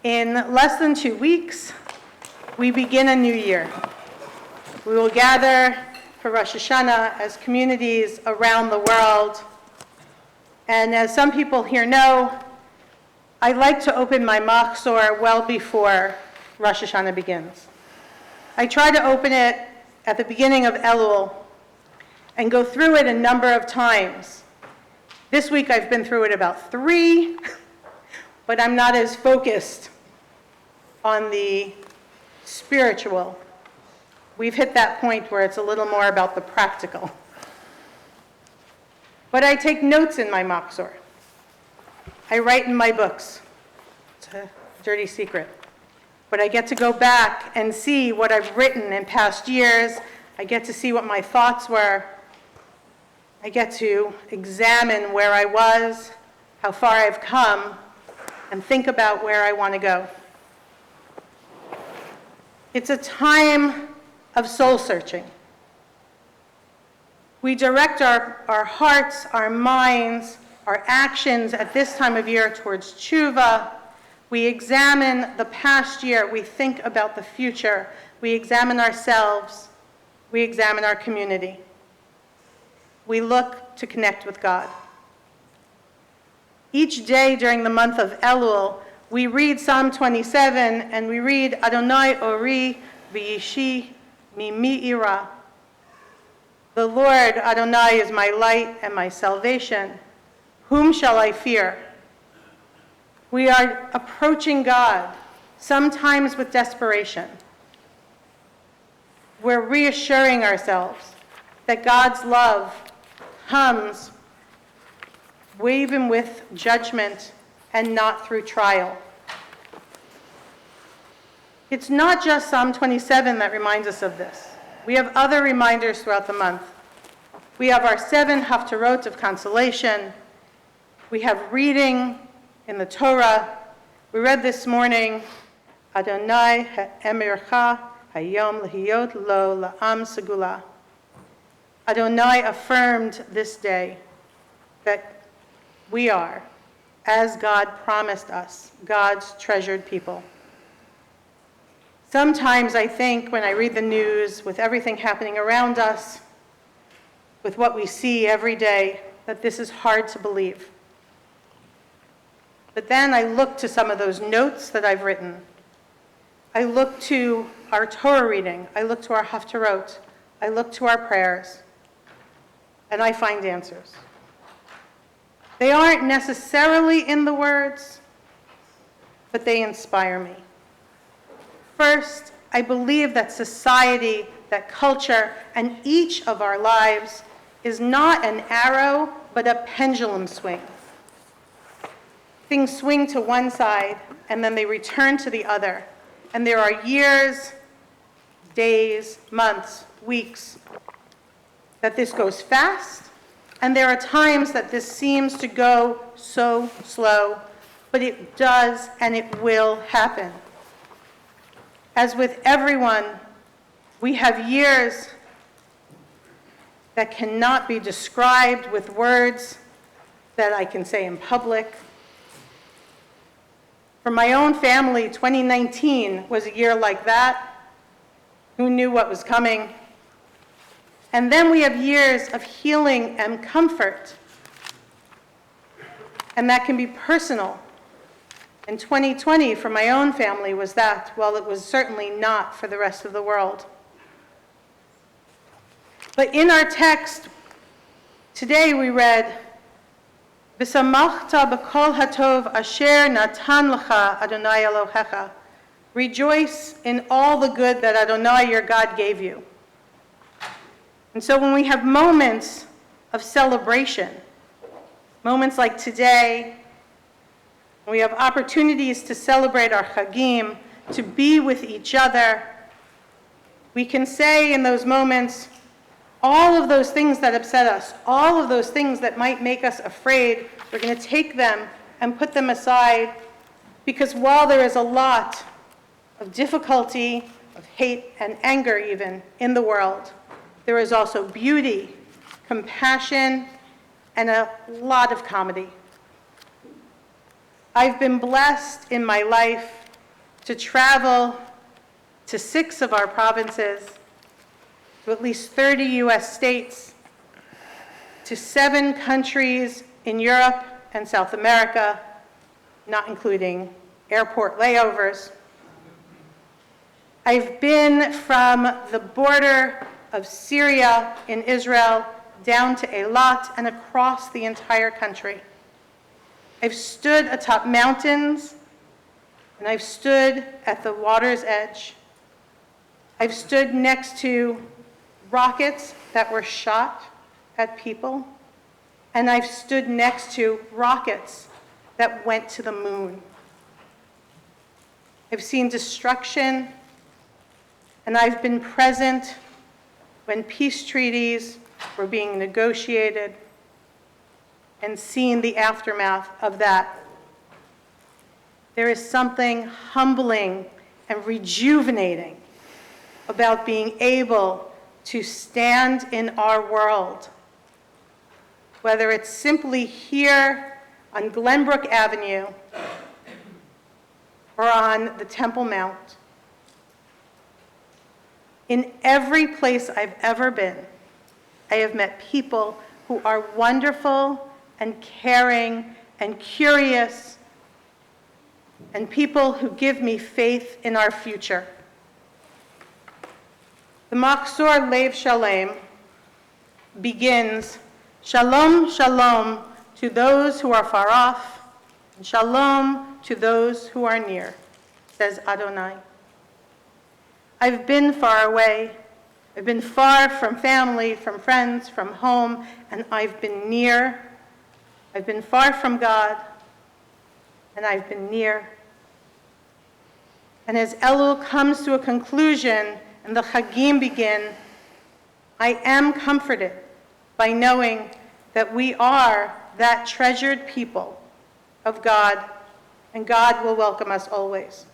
In less than 2 weeks, we begin a new year. We will gather for Rosh Hashanah as communities around the world. And as some people here know, I like to open my machzor well before Rosh Hashanah begins. I try to open it at the beginning of Elul and go through it a number of times. This week I've been through it about 3, but I'm not as focused on the spiritual. We've hit that point where it's a little more about the practical. But I take notes in my machzor. I write in my books. It's a dirty secret. But I get to go back and see what I've written in past years. I get to see what my thoughts were. I get to examine where I was, how far I've come, and think about where I want to go. It's a time of soul searching. We direct our hearts, our minds, our actions at this time of year towards tshuva. We examine the past year. We think about the future. We examine ourselves. We examine our community. We look to connect with God. Each day during the month of Elul, we read Psalm 27 and we read Adonai Ori v'yishi mimi ira. The Lord Adonai is my light and my salvation. Whom shall I fear? We are approaching God, sometimes with desperation. We're reassuring ourselves that God's love comes even with judgment and not through trial. It's not just Psalm 27 that reminds us of this. We have other reminders throughout the month. We have our 7 haftarot of consolation. We have reading in the Torah. We read this morning, Adonai ha'emircha hayom lehiyot lo la'am segula. Adonai affirmed this day that we are, as God promised us, God's treasured people. Sometimes I think when I read the news, with everything happening around us, with what we see every day, that this is hard to believe. But then I look to some of those notes that I've written. I look to our Torah reading. I look to our haftarot. I look to our prayers. And I find answers. They aren't necessarily in the words, but they inspire me. First, I believe that society, that culture, and each of our lives is not an arrow, but a pendulum swing. Things swing to one side, and then they return to the other. And there are years, days, months, weeks, that this goes fast, and there are times that this seems to go so slow, but it does and it will happen. As with everyone, we have years that cannot be described with words that I can say in public. For my own family, 2019 was a year like that. Who knew what was coming? And then we have years of healing and comfort. And that can be personal. And 2020 for my own family was that, while it was certainly not for the rest of the world. But in our text, today we read, V'samachta b'kol hatov asher natan lecha Adonai Elohecha. Rejoice in all the good that Adonai your God gave you. And so when we have moments of celebration, moments like today, when we have opportunities to celebrate our chagim, to be with each other, we can say in those moments, all of those things that upset us, all of those things that might make us afraid, we're going to take them and put them aside, because while there is a lot of difficulty, of hate and anger even in the world, there is also beauty, compassion, and a lot of comedy. I've been blessed in my life to travel to 6 of our provinces, to at least 30 US states, to 7 countries in Europe and South America, not including airport layovers. I've been from the border of Syria in Israel down to Eilat and across the entire country. I've stood atop mountains, and I've stood at the water's edge. I've stood next to rockets that were shot at people, and I've stood next to rockets that went to the moon. I've seen destruction, and I've been present when peace treaties were being negotiated and seen the aftermath of that. There is something humbling and rejuvenating about being able to stand in our world, whether it's simply here on Glenbrook Avenue or on the Temple Mount. In every place I've ever been, I have met people who are wonderful and caring and curious, and people who give me faith in our future. The Machzor Lev Shalem begins, Shalom, Shalom to those who are far off, and Shalom to those who are near, says Adonai. I've been far away. I've been far from family, from friends, from home, and I've been near. I've been far from God, and I've been near. And as Elul comes to a conclusion and the Chagim begin, I am comforted by knowing that we are that treasured people of God, and God will welcome us always.